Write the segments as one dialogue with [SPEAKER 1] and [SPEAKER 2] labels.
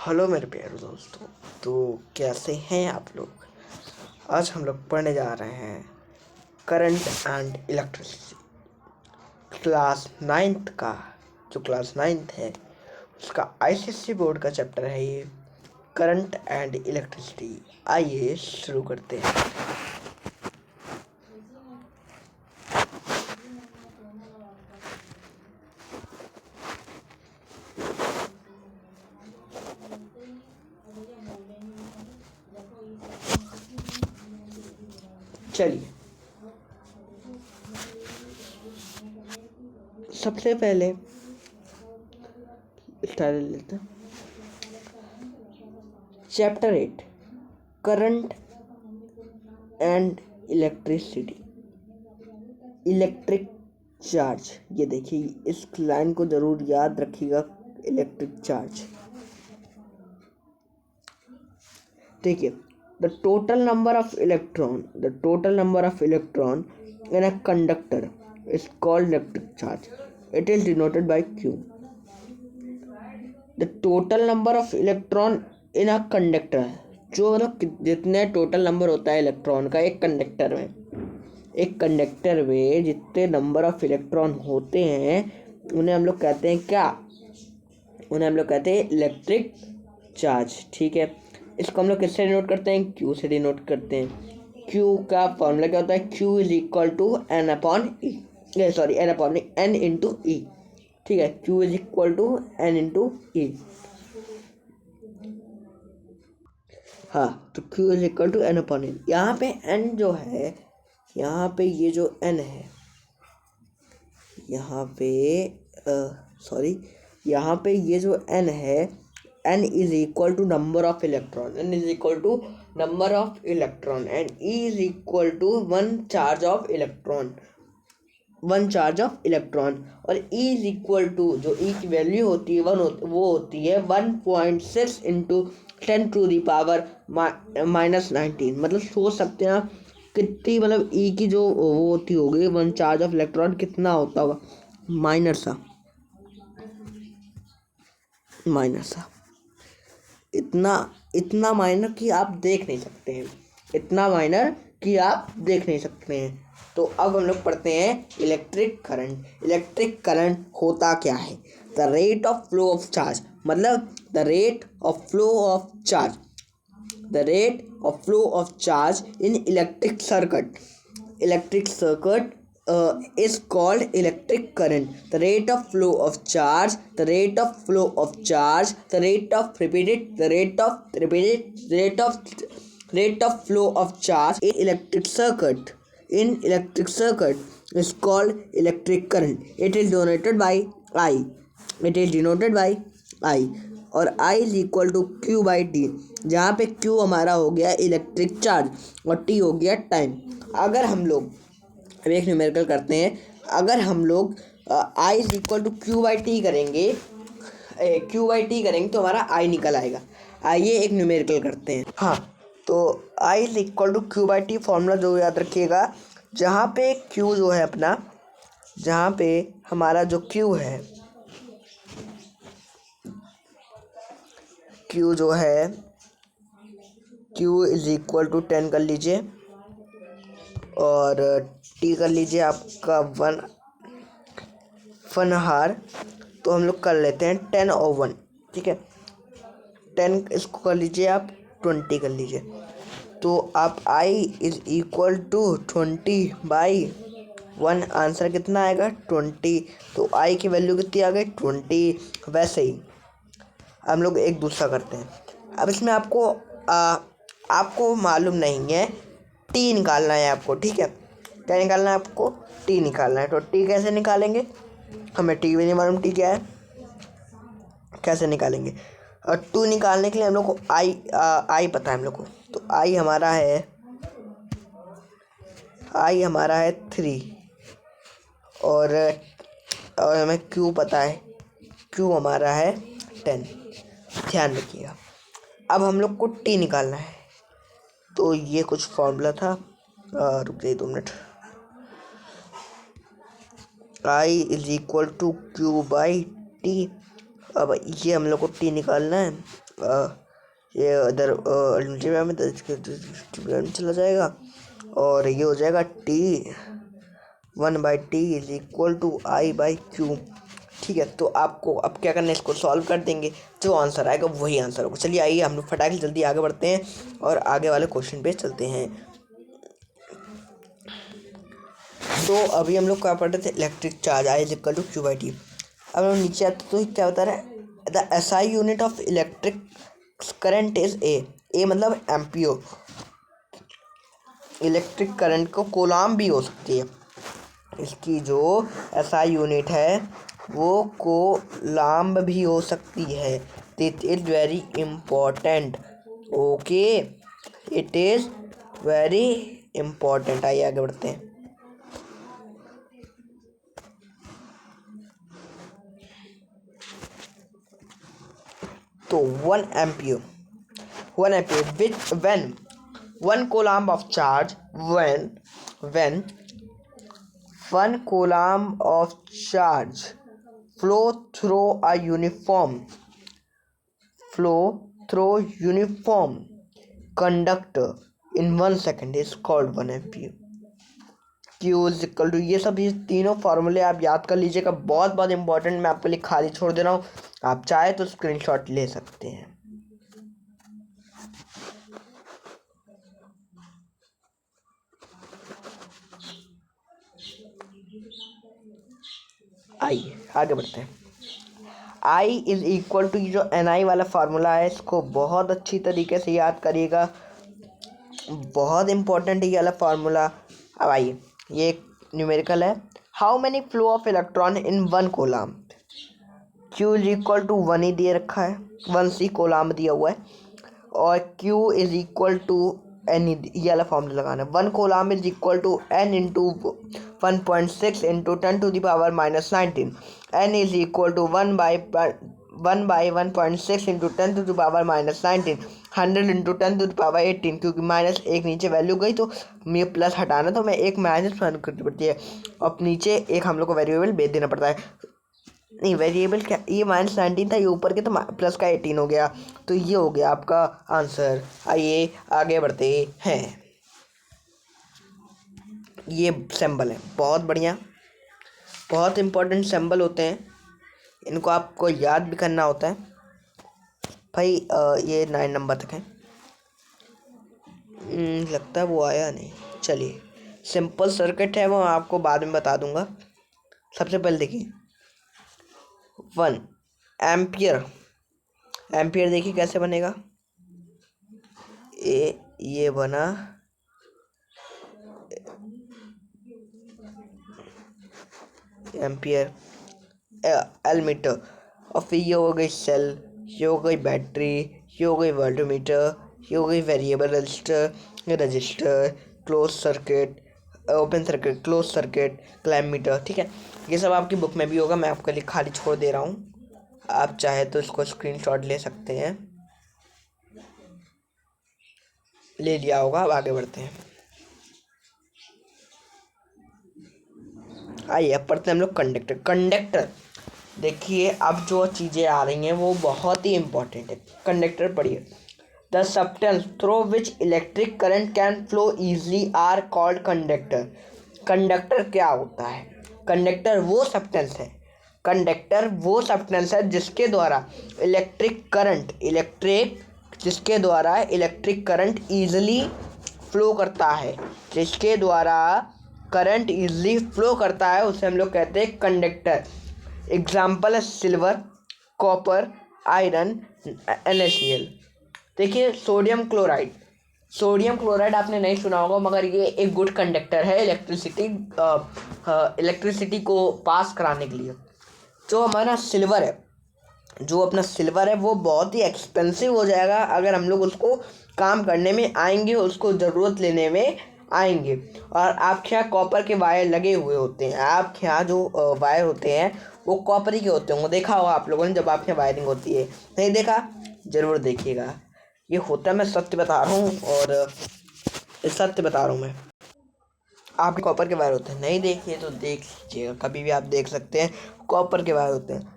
[SPEAKER 1] Hello मेरे प्यारे दोस्तों। तो कैसे हैं आप लोग। आज हम लोग पढ़ने जा रहे हैं current and electricity class 9th का। जो क्लास 9th है उसका आईसीएसई बोर्ड का चैप्टर है ये, करंट एंड इलेक्ट्रिसिटी। आइए शुरू करते हैं। चलिए सबसे पहले स्टार्ट लेते हैं। Chapter 8 current and electricity, electric charge. ये देखिए, इस लाइन को जरूर याद रखिएगा, इलेक्ट्रिक चार्ज। देखिए, the total number of electron in a conductor is called electric charge. It is denoted by Q. The total number of electron in a conductor, जो मतलब जितने टोटल नंबर होता है इलेक्ट्रॉन का एक कंडक्टर में जितने नंबर ऑफ इलेक्ट्रॉन होते हैं उन्हें हम लोग कहते हैं क्या? उन्हें हम लोग कहते हैं इलेक्ट्रिक चार्ज। ठीक है, इसको हम लोग किससे डिनोट करते हैं? क्यू से डिनोट करते हैं। क्यू का फॉर्मूला क्या होता है? Q is equal to n upon n into e. ठीक है, q is equal to n into e. हाँ, तो q is equal to n upon n. यहाँ पे एन जो है, यहाँ पे ये जो एन है, यहाँ पे यहाँ पे ये जो एन है, n is equal to number of electron, n is equal to number of electron and E is equal to one charge of electron और E is equal to जो E की वैल्यू होती है वो होती है 1.6 इंटू 10 टू दी पावर -19। मतलब सोच सकते हैं आप कितनी, मतलब E की जो वो होती होगी वन चार्ज ऑफ इलेक्ट्रॉन कितना होता होगा, माइनर सा इतना माइनर कि आप देख नहीं सकते हैं। तो अब हम लोग पढ़ते हैं इलेक्ट्रिक करंट होता क्या है? The rate of flow of charge, मतलब the rate of flow of charge in electric circuit is called electric current. The rate of flow of charge flow of charge in electric circuit is called electric current. It is denoted by I और I is equal to Q by T, जहाँ पे Q हमारा हो गया electric charge और T हो गया time. अगर हम लोग एक न्यूमेरिकल करते हैं, अगर हम लोग I is equal to Q by T करेंगे तो हमारा I निकल आएगा। आइए एक न्यूमेरिकल करते हैं। हाँ, तो I is equal to Q by T formula जो याद रखिएगा, जहाँ पे Q जो है अपना, जहाँ पे हमारा जो Q है, Q जो है Q इज इक्वल टू 10 कर लीजिए और टी कर लीजिए आपका 1 हार। तो हम लोग कर लेते हैं 10 और 1। ठीक है, 10 इसको कर लीजिए, आप 20 कर लीजिए। तो आप I is equal to 20/1, answer कितना आएगा? 20। तो I की वैल्यू कितनी आ गई? 20। वैसे ही हम लोग एक दूसरा करते हैं। अब इसमें आपको मालूम नहीं है, टी निकालना है आपको। ठीक है, क्या निकालना है आपको? टी निकालना है। तो टी कैसे निकालेंगे? हमें टी भी नहीं मालूम टी क्या है, कैसे निकालेंगे? और टू निकालने के लिए हम लोग को आई पता है हम लोग को। तो आई हमारा है 3 और हमें क्यू पता है, क्यू हमारा है 10। ध्यान रखिएगा। अब हम लोग को टी निकालना है। तो ये कुछ फॉर्मूला था, रुक जाइए 2 minute. I is equal to Q by T. अब ये हम लोग को टी निकालना है। ये इधर अल्टीमेट में डिस्ट्रीब्यूट में चला जाएगा और ये हो जाएगा T1/T=I/Q। ठीक है, तो आपको अब क्या करना है, इसको सॉल्व कर देंगे, जो आंसर आएगा वही आंसर होगा। चलिए आइए हम लोग फटाक से जल्दी आगे बढ़ते हैं और आगे वाले क्वेश्चन पे चलते हैं। तो अभी हम लोग क्या पढ़ रहे थे, इलेक्ट्रिक चार्ज I=Q/T। अब हम नीचे आते तो क्या बता रहा है, the SI unit of electric current is a मतलब एम्पियर। इलेक्ट्रिक करंट को कोलाम भी हो सकती है, इसकी जो SI यूनिट है वो कोलाम्ब भी हो सकती है। It is very important, okay, it is very important. आइए आगे बढ़ते हैं। तो 1 ampere which when 1 coulomb of charge when 1 coulomb of charge flow through uniform conductor in 1 second is called 1 ampere। Q=, ये सब, ये तीनों फार्मूले आप याद कर लीजिएगा, बहुत बहुत इंपॉर्टेंट। मैं आपके लिए खाली छोड़ दे रहा हूँ, आप चाहे तो स्क्रीनशॉट ले सकते हैं। आइए आगे बढ़ते हैं। I=, जो NI वाला फार्मूला है, इसको बहुत अच्छी तरीके से याद करिएगा, बहुत इंपॉर्टेंट है ये वाला फार्मूला। अब आइए, ये एक न्यूमेरिकल है। How many flow of electron in 1 coulomb. Q=1 ही दे रखा है, 1C कोलाम दिया हुआ है, और Q=N, ये वाला फॉर्मूला लगाना है। 1 coulomb is equal to N into 1.6 into 10⁻⁻19। N is equal to 1/1.6 into 10⁻⁻19, 100 into 10⁻18, क्योंकि माइनस एक नीचे वैल्यू गई तो ये प्लस हटाना, तो मैं एक माइनस करनी पड़ती है, अब नीचे एक हम लोग को वेरिएबल भेज देना पड़ता है। नहीं, वेरिएबल क्या, ये -19 था, ये ऊपर के तो प्लस का 18 हो गया, तो ये हो गया आपका आंसर। आइए आगे बढ़ते हैं। ये सिंबल है, बहुत बढ़िया, बहुत इंपॉर्टेंट सिंबल होते हैं, इनको आपको याद भी करना होता है भाई। ये 9 नंबर तक है, लगता है वो आया नहीं। चलिए, सिंपल सर्किट है, वो आपको बाद में बता दूंगा। सबसे पहले देखिए 1 एम्पियर देखिए कैसे बनेगा। ये बना एम्पियर, एल मीटर, और फिर ये हो गई सेल, ये हो गई बैटरी, ये हो गई वोल्टमीटर, ये हो गई variable resistor, close circuit, open circuit, close circuit, clamp meter. ठीक है, ये सब आपकी बुक में भी होगा, मैं आपके लिए खाली छोड़ दे रहा हूँ, आप चाहे तो इसको स्क्रीनशॉट ले सकते हैं। ले लिया होगा, अब आगे बढ़ते हैं। आइए अब पढ़ते हैं हम लोग कंडक्टर। देखिए, अब जो चीज़ें आ रही हैं वो बहुत ही इंपॉर्टेंट है। कंडक्टर पढ़िए। The substance through which electric current can flow easily are called conductor. Conductor क्या होता है? कंडक्टर वो सब्सटेंस है जिसके द्वारा इलेक्ट्रिक करंट ईजिली फ्लो करता है, उसे हम लोग कहते हैं कंडक्टर। एग्जाम्पल है सिल्वर, कॉपर, आयरन, NaCl। देखिए सोडियम क्लोराइड आपने नहीं सुना होगा, मगर ये एक गुड कंडक्टर है इलेक्ट्रिसिटी को पास कराने के लिए। जो हमारा सिल्वर है वो बहुत ही एक्सपेंसिव हो जाएगा अगर हम लोग उसको काम करने में आएंगे, उसको ज़रूरत लेने में आएंगे। और आपके यहाँ कॉपर के वायर लगे हुए होते हैं, आपके यहाँ जो वायर होते हैं वो कॉपर ही के होते होंगे, देखा होगा आप लोगों ने जब आपके यहाँ वायरिंग होती है। नहीं देखा? ज़रूर देखिएगा, ये होता है, मैं सत्य बता रहा हूँ, और सत्य बता रहा हूँ मैं। आप कॉपर के वायर होते हैं, नहीं देखिए तो देख लीजिएगा, कभी भी आप देख सकते हैं, कॉपर के वायर होते हैं।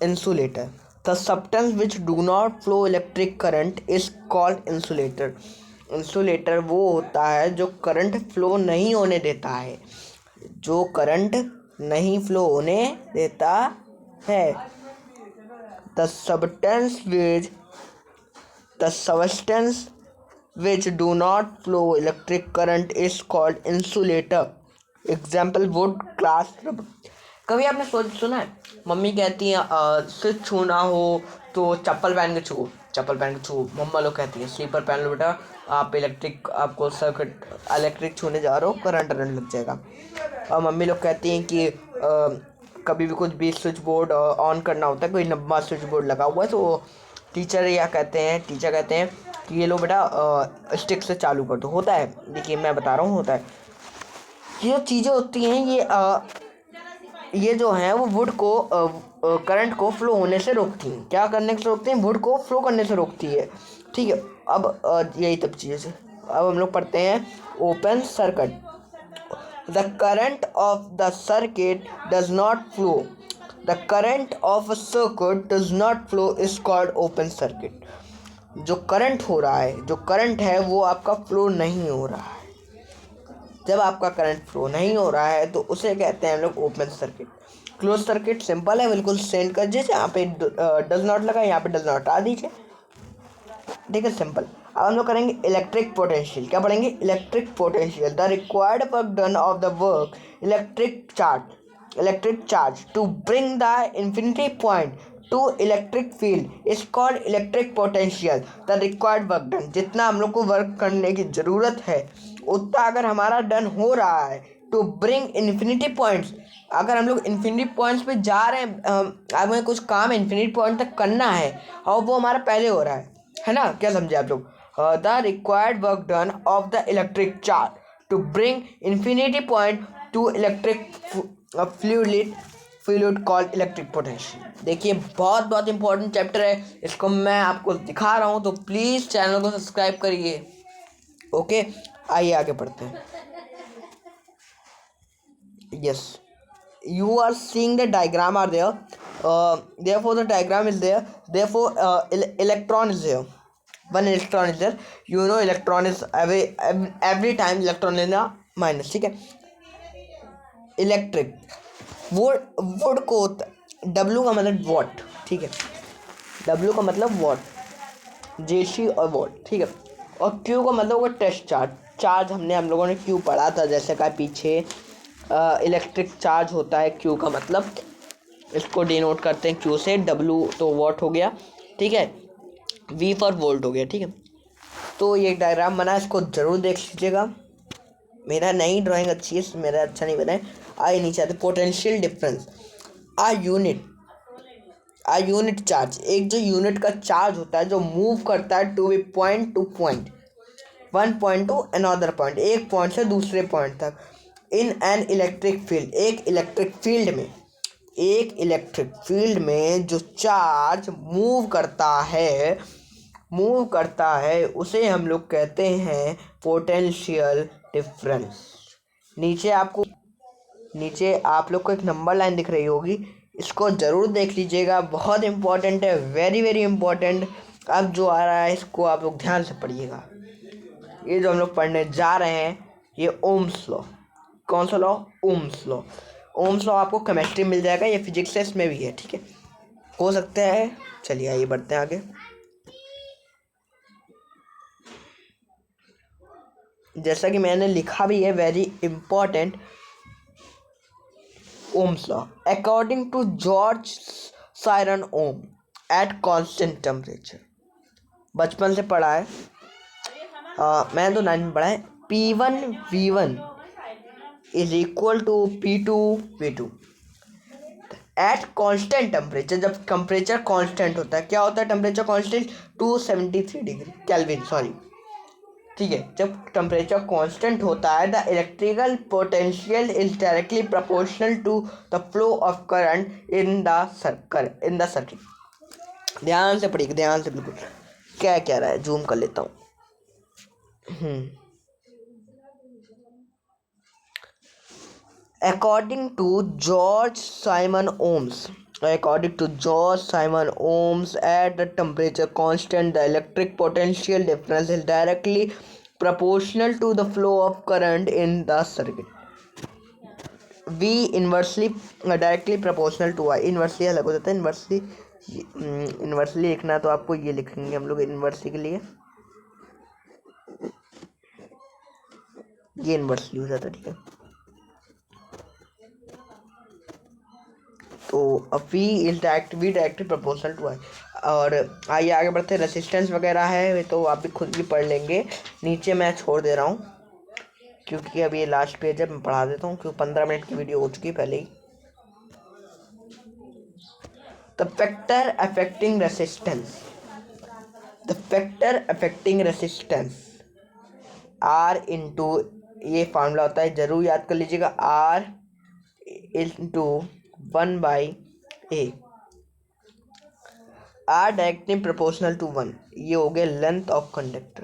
[SPEAKER 1] Insulator, the substance which do not flow electric current is called insulator. Insulator वो होता है जो करंट फ्लो नहीं होने देता है, जो करंट नहीं फ्लो होने देता है। The substance which do not flow electric current is called insulator. Example would, glass, rubber. कभी आपने सुना है मम्मी कहती हैं स्विच छूना हो तो चप्पल पहन के छू, चप्पल पहन के छू। मम्मा लोग कहती हैं स्लीपर पहन लो बेटा, आप आपको सर्किट इलेक्ट्रिक छूने जा रहे हो, करंट लग जाएगा। और मम्मी लोग कहती हैं कि कभी भी कुछ भी स्विच बोर्ड ऑन करना होता है, कोई लंबा स्विच बोर्ड लगा हुआ है, तो टीचर कहते हैं कि ये लो बेटा स्टिक से चालू कर दो। होता है, देखिए मैं बता रहा हूँ, होता है। ये जो चीज़ें होती हैं ये जो हैं वो वुड को करंट को फ्लो होने से रोकती हैं। क्या करने से रोकती हैं? वुड को फ्लो करने से रोकती है। ठीक है, अब यही तब चीज़ें। अब हम लोग पढ़ते हैं open circuit. The current of the circuit does not flow, the current of a circuit does not flow is called open circuit. जो करंट हो रहा है, जो करंट है वो आपका फ्लो नहीं हो रहा है। जब आपका करंट फ्लो नहीं हो रहा है तो उसे कहते हैं हम लोग open circuit. Close circuit simple है, बिल्कुल सेंड कर दीजिए, यहाँ पे डज नॉट लगा, यहाँ पे डज नॉट आ दीजिए, ठीक है, सिंपल। अब हम लोग करेंगे इलेक्ट्रिक पोटेंशियल। क्या पढ़ेंगे? Electric potential. The required work done of the work electric charge to bring the infinity point to electric field is called electric potential. The required work done, जितना हम लोग को वर्क करने की ज़रूरत है उतना अगर हमारा डन हो रहा है, टू ब्रिंग इन्फिनिटी पॉइंट्स, अगर हम लोग इन्फिनिटी पॉइंट्स पे जा रहे हैं, हमें कुछ काम इन्फिनिटी पॉइंट तक करना है और वो हमारा पहले हो रहा है ना? क्या समझे आप लोग? The required work done of the electric charge to bring infinity point to electric fluid called electric potential. देखिए बहुत इंपॉर्टेंट चैप्टर है, इसको मैं आपको दिखा रहा हूँ, तो प्लीज़ चैनल को सब्सक्राइब करिए। ओके, आइए आगे पढ़ते हैं। Yes, you are seeing the diagram are there, therefore the diagram is there, therefore electron is there, one electron is there, you know electron is every time electron in a minus, ठीक है। Electric would को W का मतलब what, ठीक है, W का मतलब what, JC और वॉट, ठीक है, और Q का मतलब होगा टेस्ट चार्ज हम लोगों ने Q पढ़ा था, जैसे का पीछे इलेक्ट्रिक चार्ज होता है Q का मतलब, इसको डिनोट करते हैं Q से। W तो वॉट हो गया, ठीक है, V फॉर वोल्ट हो गया, ठीक है। तो ये डायग्राम बना, इसको ज़रूर देख लीजिएगा। मेरा नई ड्राइंग अच्छी है, मेरा अच्छा नहीं बना है। आइए नीचे आते, पोटेंशियल डिफरेंस। आ यूनिट चार्ज, एक जो यूनिट का चार्ज होता है जो मूव करता है two point two point, one point two another point, एक पॉइंट से दूसरे पॉइंट तक, इन एन इलेक्ट्रिक फील्ड, एक इलेक्ट्रिक फील्ड में जो चार्ज मूव करता है उसे हम लोग कहते हैं पोटेंशियल डिफरेंस। नीचे आप लोग को एक नंबर लाइन दिख रही होगी, इसको ज़रूर देख लीजिएगा, बहुत इंपॉर्टेंट है, वेरी वेरी इंपॉर्टेंट। अब जो आ रहा है इसको आप लोग ध्यान से पढ़िएगा। ये जो हम लोग पढ़ने जा रहे हैं ये ओम्स लॉ। कौन सा law? Ohm's law. Ohm's law आपको केमिस्ट्री मिल जाएगा, ये फिजिक्स से इसमें भी है, ठीक है, हो सकता है। चलिए आइए बढ़ते हैं आगे। जैसा कि मैंने लिखा भी है, very important, Ohm's law according to George siren Ohm at constant temperature. बचपन से पढ़ा है, मैंने तो 9 में पढ़ा है। P1V1 is equal to P2V2 at constant temperature. जब टेम्परेचर कांस्टेंट होता है, क्या होता है temperature constant? 273 degree Kelvin, sorry, ठीक है। जब टेम्परेचर कांस्टेंट होता है, the electrical potential is directly proportional to the flow of current in the circuit. ध्यान से पढ़िए, ध्यान से, बिल्कुल क्या कह रहा है, जूम कर लेता हूँ। According to George Simon Ohms, According to George Simon Ohms, at the temperature constant, the electric potential difference is directly proportional to the flow of current in the circuit. V inversely directly proportional to I. Inversely अलग हो जाता है. Inversely लिखना तो आपको ये लिखेंगे हम लोग इन्वर्सली के लिए. ये इन्वर्सली हो जाता है. ठीक है. तो अब V is directly proportional to I. और आइए आगे बढ़ते हैं. रेसिस्टेंस वगैरह है तो आप भी खुद भी पढ़ लेंगे. नीचे मैं छोड़ दे रहा हूँ क्योंकि अब ये लास्ट पेज है. मैं पढ़ा देता हूँ क्योंकि 15 मिनट की वीडियो हो चुकी है पहले ही. The factor affecting resistance R into, ये फार्मूला होता है, जरूर याद कर लीजिएगा. R into 1/A. R directly proportional to 1. ये हो गया length of conductor.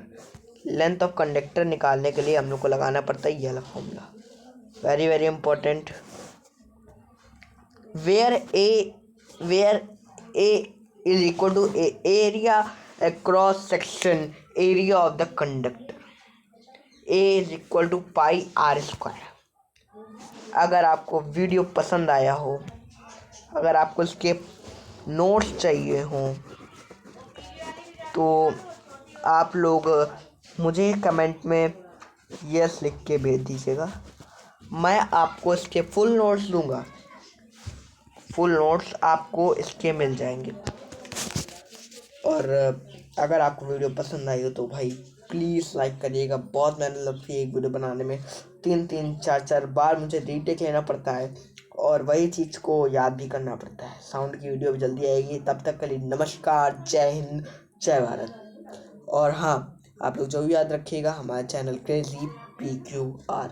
[SPEAKER 1] Length of conductor निकालने के लिए हम लोग को लगाना पड़ता है ये वाला formula. Very very important. Where A is equal to area across section area of the conductor. A is equal to pi R square. अगर आपको वीडियो पसंद आया हो, अगर आपको इसके नोट्स चाहिए हों तो आप लोग मुझे कमेंट में यस लिख के भेज दीजिएगा. मैं आपको इसके फुल नोट्स दूंगा. फुल नोट्स आपको इसके मिल जाएंगे. और अगर आपको वीडियो पसंद आई हो तो भाई प्लीज़ लाइक करिएगा. बहुत मेहनत लगती है एक वीडियो बनाने में. 3-4 बार मुझे रीटेक लेना पड़ता है और वही चीज़ को याद भी करना पड़ता है. साउंड की वीडियो भी जल्दी आएगी. तब तक के लिए नमस्कार. जय हिंद, जय भारत. और हाँ, आप लोग जो भी याद रखिएगा, हमारे चैनल क्रेजी PQR